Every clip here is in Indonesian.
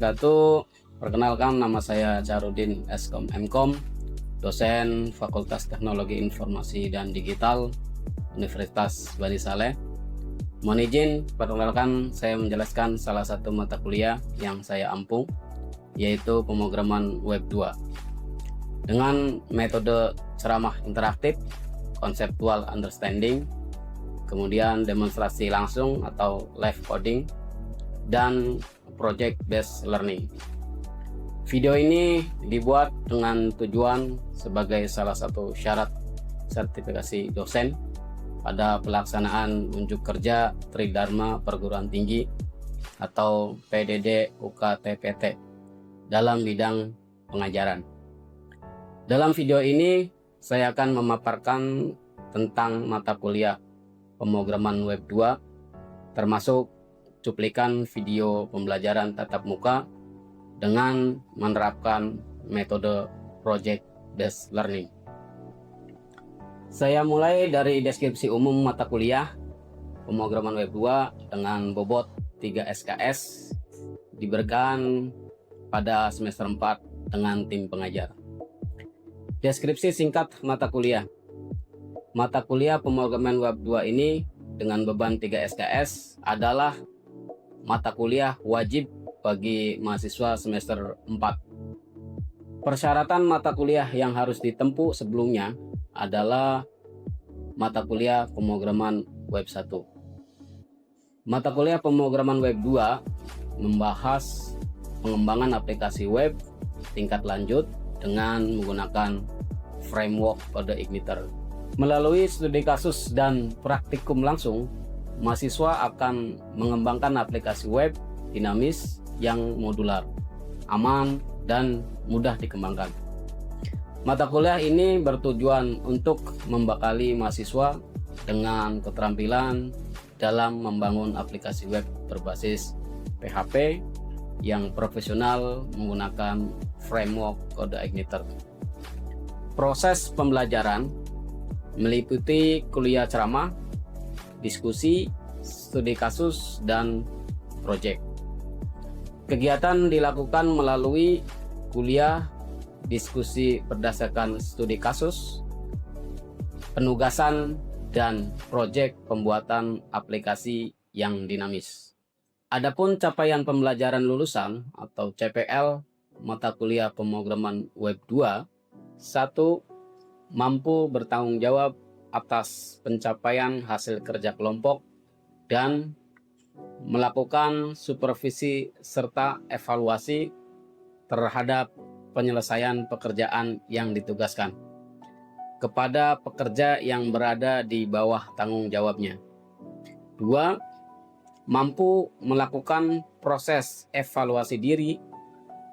wabarakatuh. Perkenalkan, nama saya Charudin Eskom Mkom, dosen Fakultas Teknologi Informasi dan Digital Universitas Bani Saleh. Mohon izin perkenalkan, saya menjelaskan salah satu mata kuliah yang saya ampung, yaitu pemrograman Web 2 dengan metode ceramah interaktif, conceptual understanding, kemudian demonstrasi langsung atau live coding, dan project based learning. Video ini dibuat dengan tujuan sebagai salah satu syarat sertifikasi dosen pada pelaksanaan unjuk kerja Tridharma Perguruan Tinggi atau PDD UKT-PT dalam bidang pengajaran. Dalam video ini saya akan memaparkan tentang mata kuliah pemrograman Web 2, termasuk cuplikan video pembelajaran tatap muka dengan menerapkan metode project based learning. Saya mulai dari deskripsi umum mata kuliah pemrograman Web 2 dengan bobot 3 SKS diberikan pada semester 4 dengan tim pengajar. Deskripsi singkat mata kuliah. Mata kuliah pemrograman Web 2 ini dengan beban 3 SKS adalah mata kuliah wajib bagi mahasiswa semester 4. Persyaratan mata kuliah yang harus ditempuh sebelumnya adalah mata kuliah pemrograman Web 1. Mata kuliah pemrograman Web 2 membahas pengembangan aplikasi web tingkat lanjut dengan menggunakan framework kode Igniter. Melalui studi kasus dan praktikum langsung, mahasiswa akan mengembangkan aplikasi web dinamis yang modular, aman, dan mudah dikembangkan. Mata kuliah ini bertujuan untuk membekali mahasiswa dengan keterampilan dalam membangun aplikasi web berbasis PHP yang profesional menggunakan framework kode Igniter. Proses pembelajaran meliputi kuliah ceramah, diskusi, studi kasus, dan proyek. Kegiatan dilakukan melalui kuliah, diskusi berdasarkan studi kasus, penugasan, dan proyek pembuatan aplikasi yang dinamis. Adapun capaian pembelajaran lulusan atau CPL mata kuliah pemrograman Web 2, 1. Mampu bertanggung jawab atas pencapaian hasil kerja kelompok dan melakukan supervisi serta evaluasi terhadap penyelesaian pekerjaan yang ditugaskan kepada pekerja yang berada di bawah tanggung jawabnya. 2. Mampu melakukan proses evaluasi diri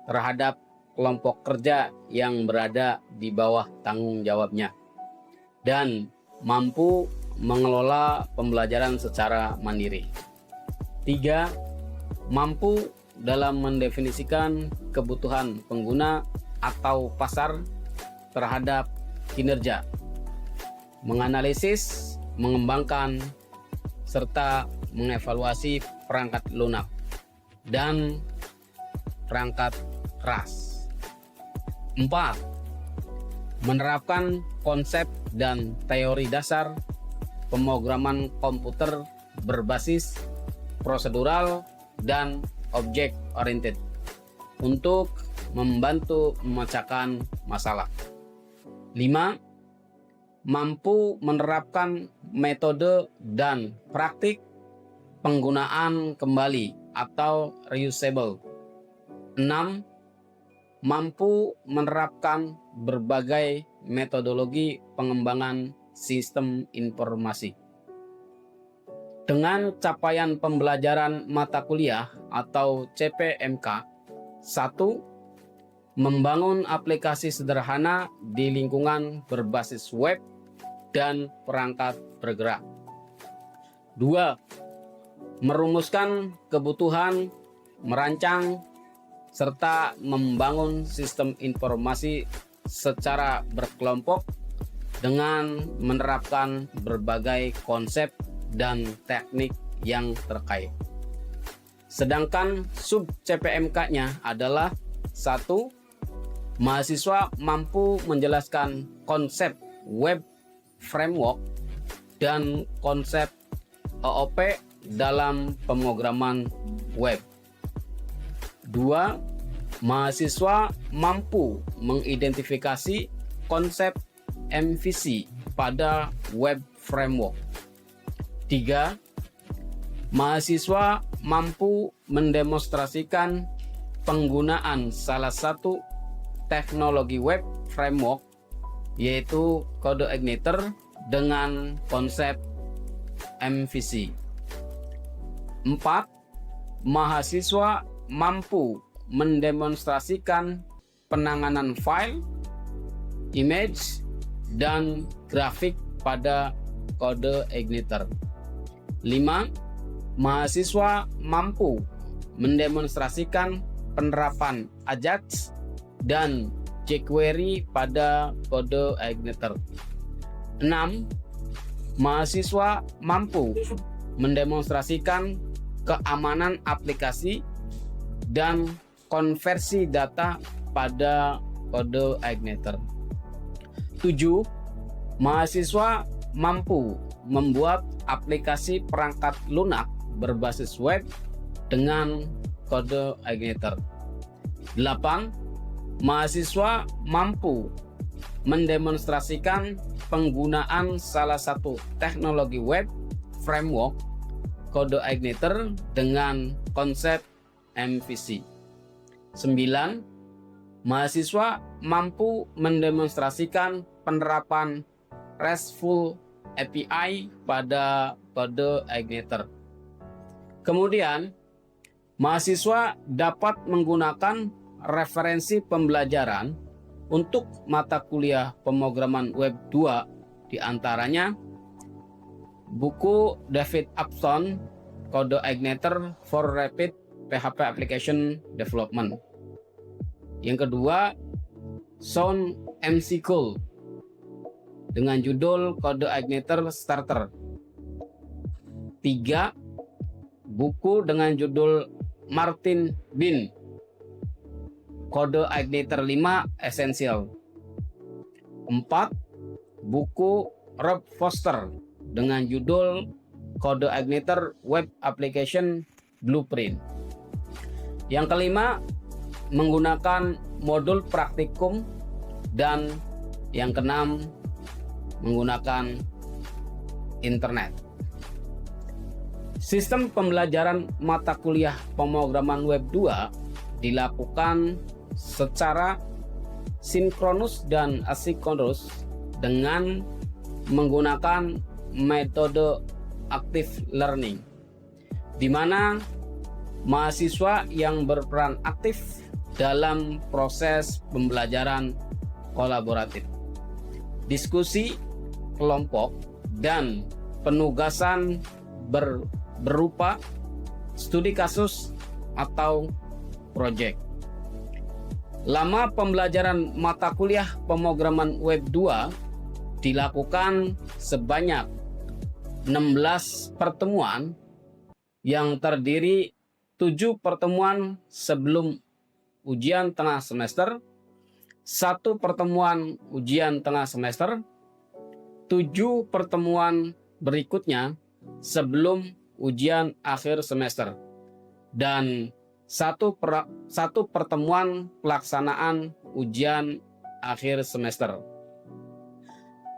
terhadap kelompok kerja yang berada di bawah tanggung jawabnya dan mampu mengelola pembelajaran secara mandiri. 3. Mampu dalam mendefinisikan kebutuhan pengguna atau pasar terhadap kinerja, menganalisis, mengembangkan, serta mengevaluasi perangkat lunak dan perangkat keras. 4. Menerapkan konsep dan teori dasar pemrograman komputer berbasis prosedural dan objek oriented untuk membantu memecahkan masalah. 5. Mampu menerapkan metode dan praktik penggunaan kembali atau reusable. 6. Mampu menerapkan berbagai metodologi pengembangan sistem informasi. Dengan capaian pembelajaran mata kuliah atau CPMK, 1. Membangun aplikasi sederhana di lingkungan berbasis web dan perangkat bergerak. 2. Merumuskan kebutuhan, merancang, serta membangun sistem informasi secara berkelompok dengan menerapkan berbagai konsep dan teknik yang terkait. Sedangkan sub CPMK-nya adalah 1. Mahasiswa mampu menjelaskan konsep web framework dan konsep OOP dalam pemrograman web. 2. Mahasiswa mampu mengidentifikasi konsep MVC pada web framework. 3. Mahasiswa mampu mendemonstrasikan penggunaan salah satu teknologi web framework, yaitu CodeIgniter dengan konsep MVC. 4. Mahasiswa mampu mendemonstrasikan penanganan file, image, dan grafik pada CodeIgniter. 5. Mahasiswa mampu mendemonstrasikan penerapan Ajax dan jQuery pada CodeIgniter. 6. Mahasiswa mampu mendemonstrasikan keamanan aplikasi dan konversi data pada CodeIgniter. 7. Mahasiswa mampu membuat aplikasi perangkat lunak berbasis web dengan CodeIgniter. 8. Mahasiswa mampu mendemonstrasikan penggunaan salah satu teknologi web framework CodeIgniter dengan konsep MVC. 9. Mahasiswa mampu mendemonstrasikan penerapan RESTful API pada CodeIgniter. Kemudian, mahasiswa dapat menggunakan referensi pembelajaran untuk mata kuliah pemrograman web 2, diantaranya buku David Upton, CodeIgniter for Rapid PHP Application Development. Yang kedua, Sound MC Cool dengan judul CodeIgniter Starter. 3. Buku dengan judul Martin Bean, CodeIgniter 5 Essential. 4. Buku Rob Foster dengan judul CodeIgniter Web Application Blueprint. Yang kelima, menggunakan modul praktikum. Dan yang keenam, menggunakan internet. Sistem pembelajaran mata kuliah pemrograman web 2 dilakukan secara sinkronus dan asinkronus dengan menggunakan metode active learning, di mana mahasiswa yang berperan aktif dalam proses pembelajaran kolaboratif, diskusi kelompok, dan penugasan berupa studi kasus atau proyek. Lama pembelajaran mata kuliah pemrograman web 2 dilakukan sebanyak 16 pertemuan yang terdiri 7 pertemuan sebelum ujian tengah semester, 1 pertemuan ujian tengah semester, 7 pertemuan berikutnya sebelum ujian akhir semester, dan satu pertemuan pelaksanaan ujian akhir semester.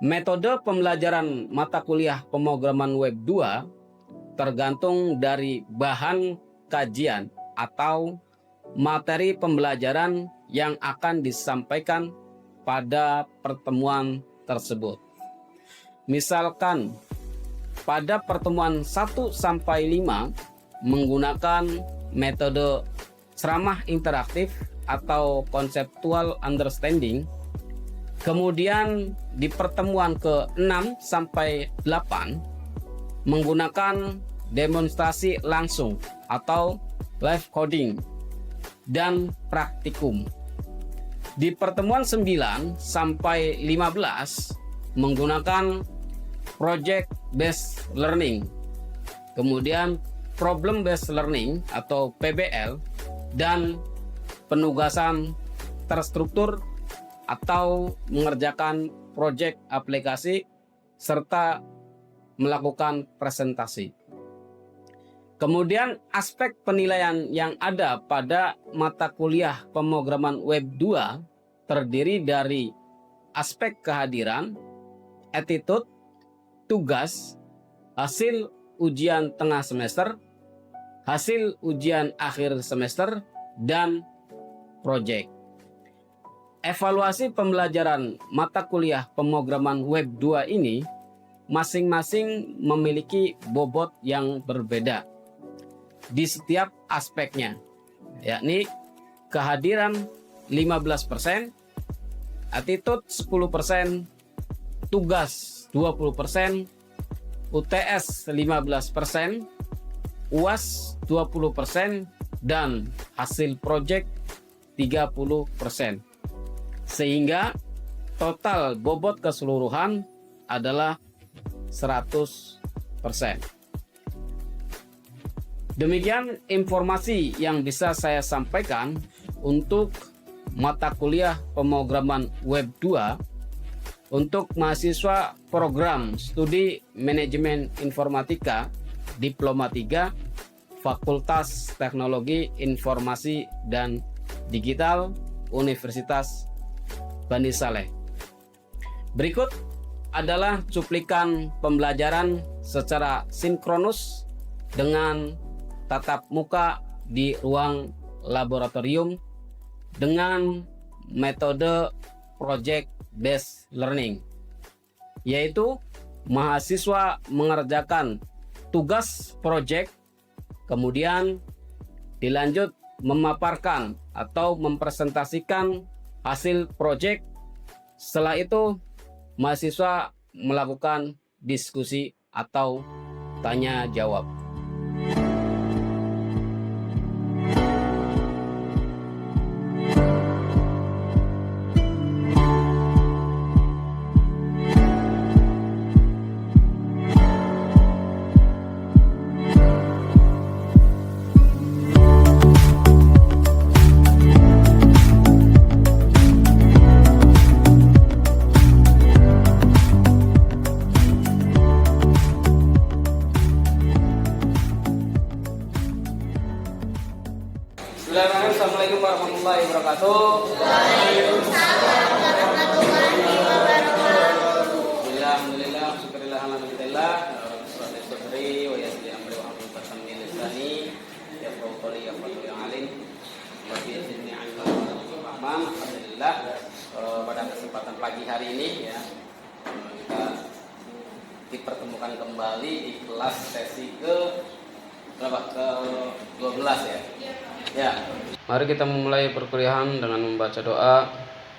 Metode pembelajaran mata kuliah pemrograman web 2 tergantung dari bahan kajian atau materi pembelajaran yang akan disampaikan pada pertemuan tersebut. Misalkan pada pertemuan 1 sampai 5 menggunakan metode ceramah interaktif atau conceptual understanding. Kemudian di pertemuan ke-6 sampai 8 menggunakan demonstrasi langsung atau live coding dan praktikum. Di pertemuan 9 sampai 15 menggunakan project based learning. Kemudian problem based learning atau PBL, dan penugasan terstruktur atau mengerjakan proyek aplikasi serta melakukan presentasi. Kemudian aspek penilaian yang ada pada mata kuliah pemrograman web 2 terdiri dari aspek kehadiran, attitude, tugas, hasil ujian tengah semester, hasil ujian akhir semester, dan proyek. Evaluasi pembelajaran mata kuliah pemrograman web 2 ini masing-masing memiliki bobot yang berbeda di setiap aspeknya, yakni kehadiran 15%, attitude 10%, tugas 20%, UTS 15%, UAS 20%, dan hasil proyek 30%. Sehingga total bobot keseluruhan adalah 100%. Demikian informasi yang bisa saya sampaikan untuk mata kuliah pemrograman web 2 untuk mahasiswa program studi manajemen informatika Diploma 3 Fakultas Teknologi Informasi dan Digital Universitas Bani Saleh. Berikut adalah cuplikan pembelajaran secara sinkronus dengan tatap muka di ruang laboratorium dengan metode project based learning, yaitu mahasiswa mengerjakan tugas project, kemudian dilanjut memaparkan atau mempresentasikan hasil project. Setelah itu mahasiswa melakukan diskusi atau tanya jawab. Bismillahirrahmanirrahim. Assalamualaikum warahmatullahi wabarakatuh. Waalaikumsalam warahmatullahi wabarakatuh. Alhamdulillah, syukurillah, alhamdulillah. Bismillahirrahmanirrahim. Wa yasli amri wa hamdu fatammi lisani. Ya qawli ya qawli yang alim. Wa bi'idzni rahman. Alhamdulillah. Pada kesempatan pagi hari ini ya, kita dipertemukan kembali di kelas sesi ke berapa? Ke-12 ya. Ya, mari kita memulai perkuliahan dengan membaca doa,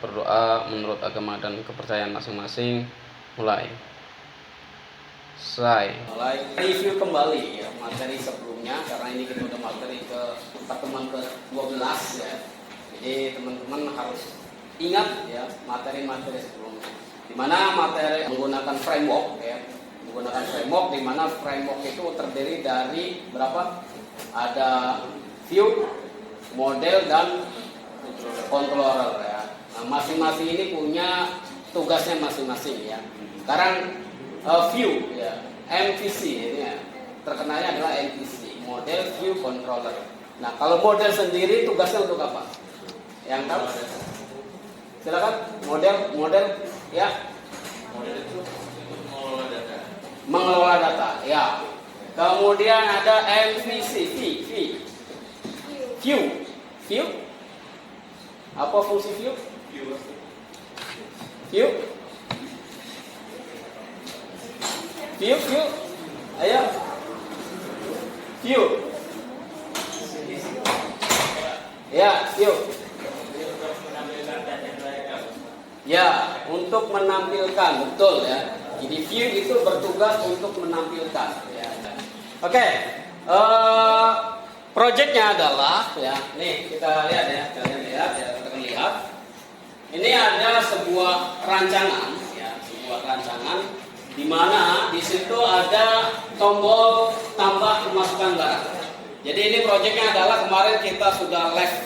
berdoa menurut agama dan kepercayaan masing-masing. Mulai. Mulai review kembali ya materi sebelumnya, karena ini kita udah materi ke pertemuan ke-12 ya. Jadi teman-teman harus ingat ya materi-materi sebelumnya. Di mana materi menggunakan framework ya. Menggunakan framework, di mana framework itu terdiri dari berapa? Ada view, model, dan controller ya. Nah, masing-masing ini punya tugasnya masing-masing ya. Sekarang view ya, MVC ini ya. Terkenalnya adalah MVC, model, view, controller. Nah, kalau model sendiri tugasnya untuk apa? Yang tahu? Silakan. Model ya. Model itu mengelola data ya. Kemudian ada MVC, view. Apa fungsi view? View. Ayo. View. Ya, view. Ya, untuk menampilkan, betul ya. Jadi view itu bertugas untuk menampilkan. Ya. Oke. Projectnya adalah ya, nih kita lihat ya, kalian lihat ya, kita lihat. Ini ada sebuah rancangan ya, sebuah rancangan di mana di situ ada tombol tambah memasukkan barang. Jadi ini proyeknya adalah kemarin kita sudah live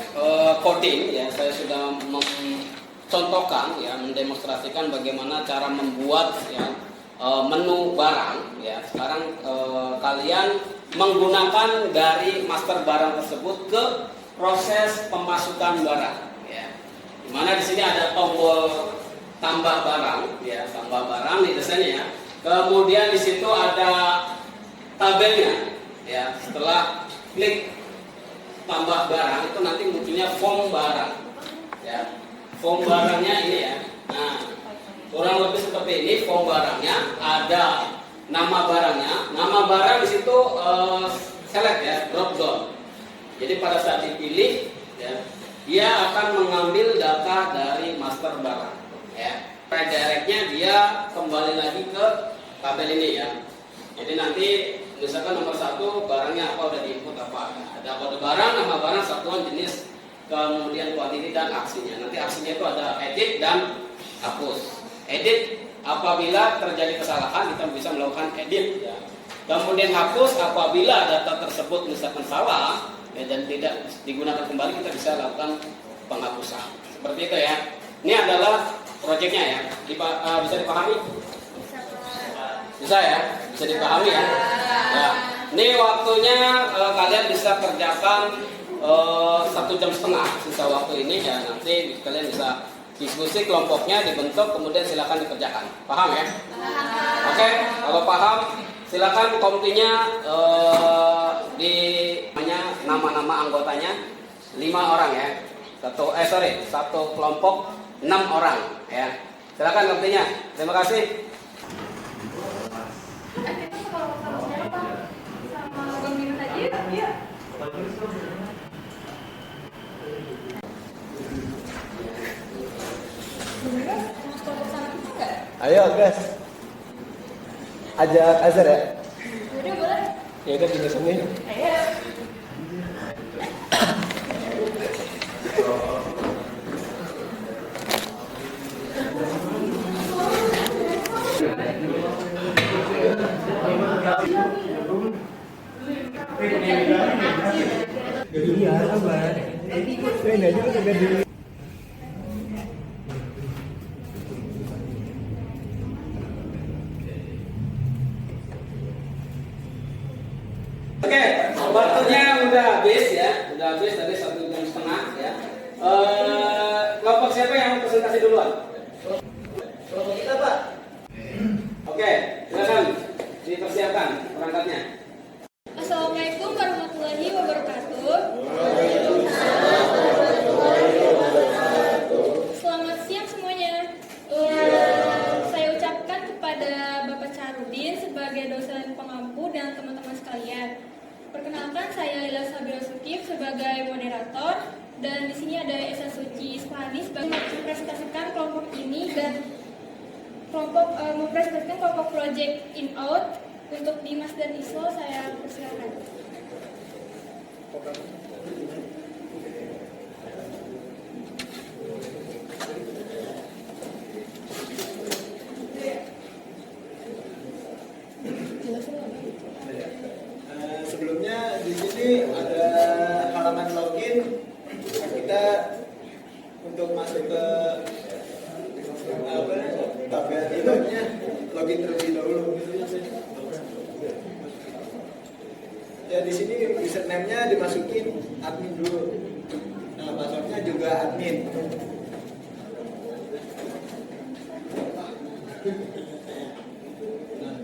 coding ya, saya sudah mencontohkan ya, mendemonstrasikan bagaimana cara membuat ya menu barang ya. Sekarang kalian menggunakan dari master barang tersebut ke proses pemasukan barang ya. Di mana di sini ada tombol tambah barang ya, tambah barang di desainnya ya. Kemudian di situ ada tabelnya ya. Setelah klik tambah barang itu nanti munculnya form barang ya. Form barangnya ini ya. Nah, kurang lebih seperti ini form barangnya, ada nama barangnya. Nama barang di situ select ya, drop down. Jadi pada saat dipilih ya, dia akan mengambil data dari master barang ya. Redirectnya dia kembali lagi ke tabel ini ya. Jadi nanti misalkan nomor 1 barangnya apa udah diinput apa, ada kode barang, nama barang, satuan, jenis, kemudian kuantiti dan aksinya. Nanti aksinya itu ada edit dan hapus. Edit apabila terjadi kesalahan kita bisa melakukan edit ya. Kemudian hapus apabila data tersebut misalkan salah ya, dan tidak digunakan kembali, kita bisa lakukan penghapusan. Seperti itu ya. Ini adalah proyeknya ya. Bisa dipahami? Bisa ya? Bisa dipahami ya? Ya. Ini waktunya kalian bisa kerjakan 1,5 jam sisa waktu ini ya. Nanti kalian bisa diskusi, kelompoknya dibentuk, kemudian silakan dikerjakan. Paham ya? Oke, kalau paham silakan komitinya di nama-nama anggotanya 5 orang ya. Satu kelompok 6 orang ya. Silakan komitinya. Terima kasih. Ayo guys, ajak Azhar ya. Udah boleh. Ya udah tinggal sini. Ayo. Iya, sabar. Ini aja udah dulu. Oke, waktunya udah habis ya, udah habis tadi 1,5 jam ya. Kelompok siapa yang mau presentasi duluan? Kelompok kita Pak. Oke, silakan dipersiapkan perangkatnya. Assalamualaikum warahmatullahi wabarakatuh. Selamat siang semuanya. Saya ucapkan kepada Bapak Charudin sebagai dosen pengampu dan teman-teman sekalian. Perkenalkan, saya Lila Sabira Sukif sebagai moderator, dan di sini ada Esa Suci Isfahani sebagai mempresentasikan kelompok ini dan mempresentasikan kelompok project in out. Untuk Dimas dan Islo saya persilakan. Sebelumnya di sini ada halaman login. Kita untuk masuk ke tabel inputnya login terlebih dahulu. Ya di sini username-nya dimasukin admin dulu. Nah, password-nya juga admin. Nah,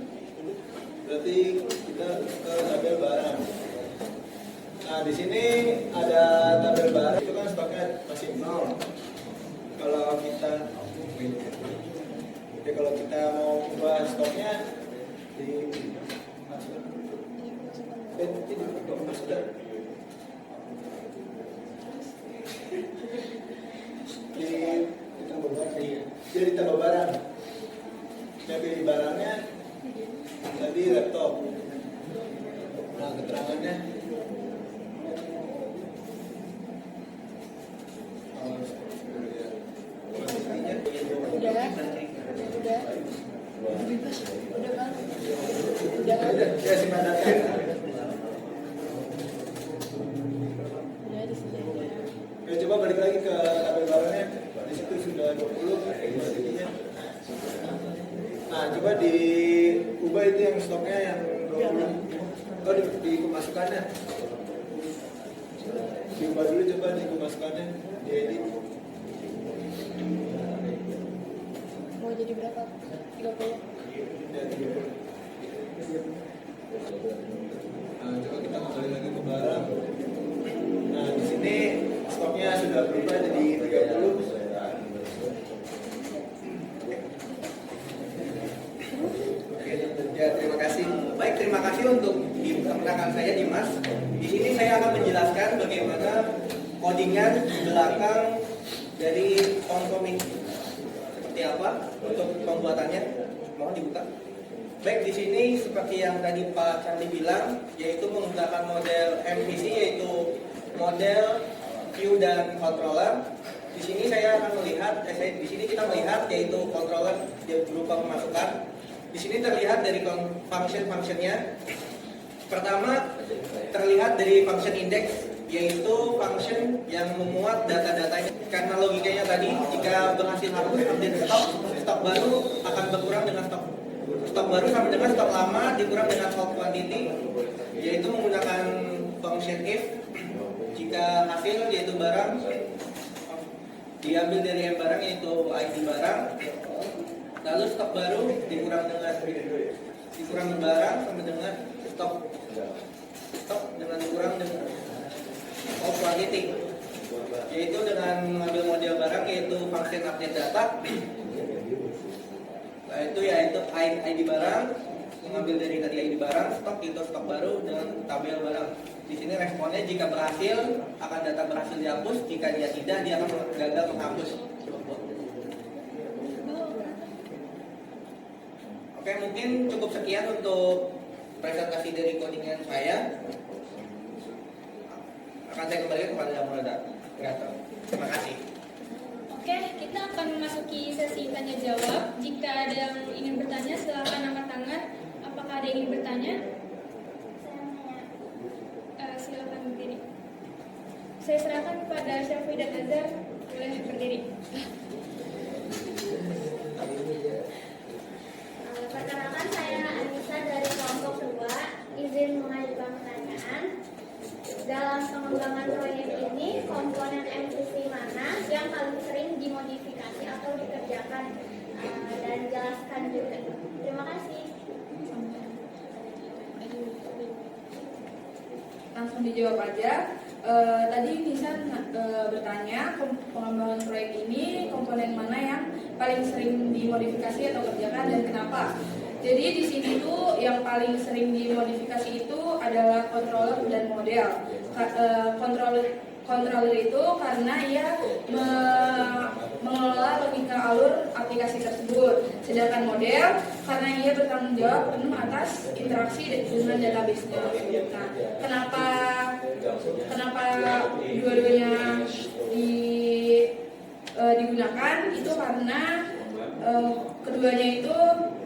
berarti kita ke tabel barang. Nah, di sini ada tabel barang, itu kan stoknya masih 0. Kalau kita mau ubah stoknya di jadi tambah barang. Jadi barangnya tadi laptop. Nah, keterangannya udah. Ya simpan data. Oke, coba balik lagi ke tabel barangnya. Di situ sudah 20 kuantitasnya. Nah, coba diubah itu yang stoknya yang 20. Oh, dikemasukannya. Diubah dulu, coba dikemasukannya. Diedit. Mau jadi berapa? 30. Ya, 30. Nah, coba kita kembali lagi ke barang. Nah, di sini stoknya sudah berubah jadi 30. Oke, ya terima kasih. Baik, terima kasih untuk perkenalkan saya Dimas. Di sini saya akan menjelaskan bagaimana codingan di belakang dari komik seperti apa untuk pembuatannya. Mohon dibuka. Baik, di sini seperti yang tadi Pak Charlie bilang, yaitu menggunakan model MVC, yaitu model view dan controller. Di sini saya akan melihat, di sini kita melihat yaitu controller berupa pemasukan. Di sini terlihat dari function-functionnya. Pertama, terlihat dari function index, yaitu function yang memuat data-datanya. Karena logikanya tadi, jika berhasil update stok baru akan berkurang dengan stok baru sama dengan stok lama dikurang dengan hold quantity, yaitu menggunakan function if. Jika hasil yaitu barang diambil dari M barang yaitu ID barang, lalu stok baru dikurang barang sama dengan stok dengan dikurang dengan hold quantity, yaitu dengan mengambil model barang yaitu function update data, yaitu ID barang, mengambil dari tadi ID barang, stok itu stok baru dengan tabel barang. Di sini responnya jika berhasil akan data berhasil dihapus, jika dia tidak dia akan gagal menghapus. Oke, mungkin cukup sekian untuk presentasi dari codingan saya. Akan saya kembalikan kepada moderator. Terima kasih. Oke, kita akan memasuki sesi tanya jawab. Jika ada yang ingin bertanya, silakan angkat tangan. Apakah ada yang ingin bertanya? Silakan berdiri. Saya serahkan kepada Syafi dan Azhar. Boleh berdiri. Perkenalkan, saya Anissa dari kelompok 2. Izin mengajukan pertanyaan. Dalam pengembangan proyek ini, komponen MVC mana yang paling sering dimodifikasi atau dikerjakan, dan jelaskan juga. Terima kasih. Langsung dijawab aja. Tadi Nisan bertanya pengembangan proyek ini komponen mana yang paling sering dimodifikasi atau kerjakan dan kenapa. Jadi di sini tuh yang paling sering dimodifikasi itu adalah controller dan model. Controller itu karena ia mengelola logika alur aplikasi tersebut. Sedangkan model karena ia bertanggung jawab penuh atas interaksi dengan database-nya. Nah, kenapa dua-duanya digunakan itu karena keduanya itu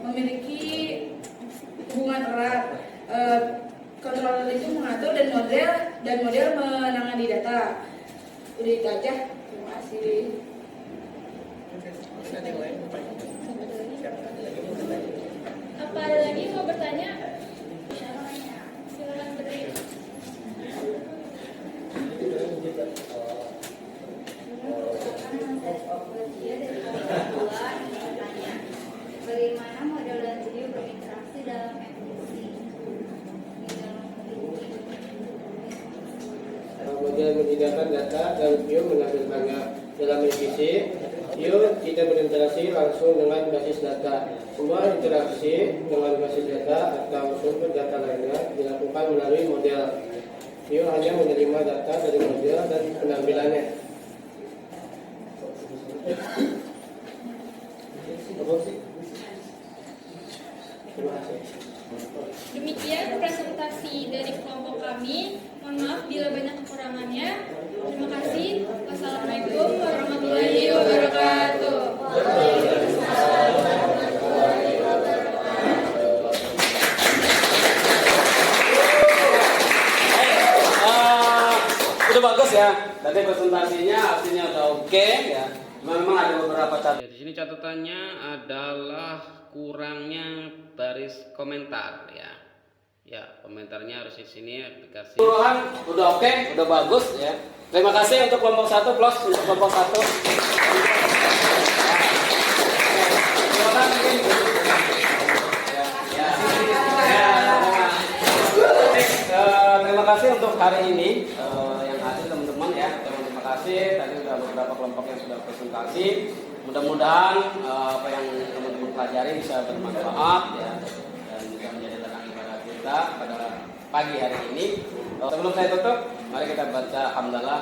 memiliki hubungan erat. Controller itu mengatur dan model menangani data. Udah itu aja. Terima kasih. Apa ada lagi yang mau bertanya? Silakan berdiri. Bagaimana model dan video berinteraksi dalam MVC? Model menyediakan data dan view menampilkannya dalam MVC. View tidak berinteraksi langsung dengan basis data. Semua interaksi dengan basis data atau sumber data lainnya dilakukan melalui model. View hanya menerima data dari model dan penampilannya. Demikian presentasi dari kelompok kami. Mohon maaf bila banyak kekurangannya. Terima kasih. Wassalamualaikum warahmatullahi wabarakatuh. Waalaikumsalam warahmatullahi wabarakatuh. ya. Tadi presentasinya artinya udah oke ya. Cuma memang ada beberapa catatan. Di sini catatannya adalah kurangnya baris komentar ya. Ya, komentarnya harus di sini dikasih. Keseluruhan udah oke, udah bagus ya. Terima kasih untuk kelompok 1 plus untuk kelompok 1. Silakan mungkin. Terima kasih untuk hari ini yang hasil teman-teman ya. Terima kasih. Tadi sudah beberapa kelompok yang sudah presentasi. Mudah-mudahan apa yang teman-teman pelajari bisa bermanfaat ya dan bisa menjadi ladang ibadah kita pada pagi hari ini. Sebelum saya tutup, mari kita baca hamdalah.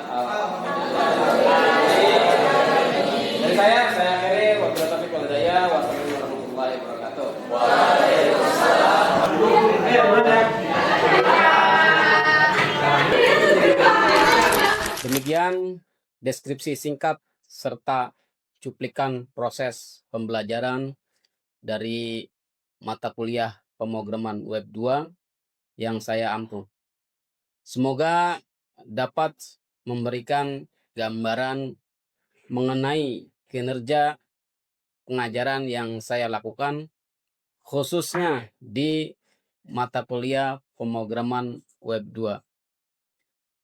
Dari saya akhiri. Wabillahi taufiq wal hidayah. Wassalamualaikum warahmatullahi wabarakatuh. Demikian deskripsi singkat serta cuplikan proses pembelajaran dari mata kuliah pemrograman web 2 yang saya ampu. Semoga dapat memberikan gambaran mengenai kinerja pengajaran yang saya lakukan khususnya di mata kuliah pemrograman web 2.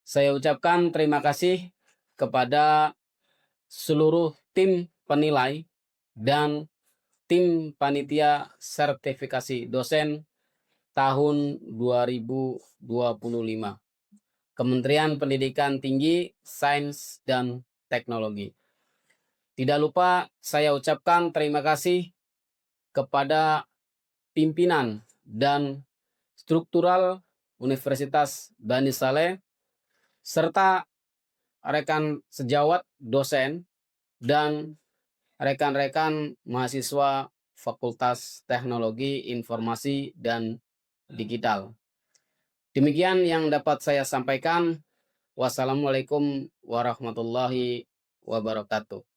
Saya ucapkan terima kasih kepada seluruh tim penilai dan tim panitia sertifikasi dosen tahun 2025. Kementerian Pendidikan Tinggi, Sains, dan Teknologi. Tidak lupa saya ucapkan terima kasih kepada pimpinan dan struktural Universitas Bani Saleh serta rekan sejawat dosen dan rekan-rekan mahasiswa Fakultas Teknologi Informasi dan Digital. Demikian yang dapat saya sampaikan. Wassalamualaikum warahmatullahi wabarakatuh.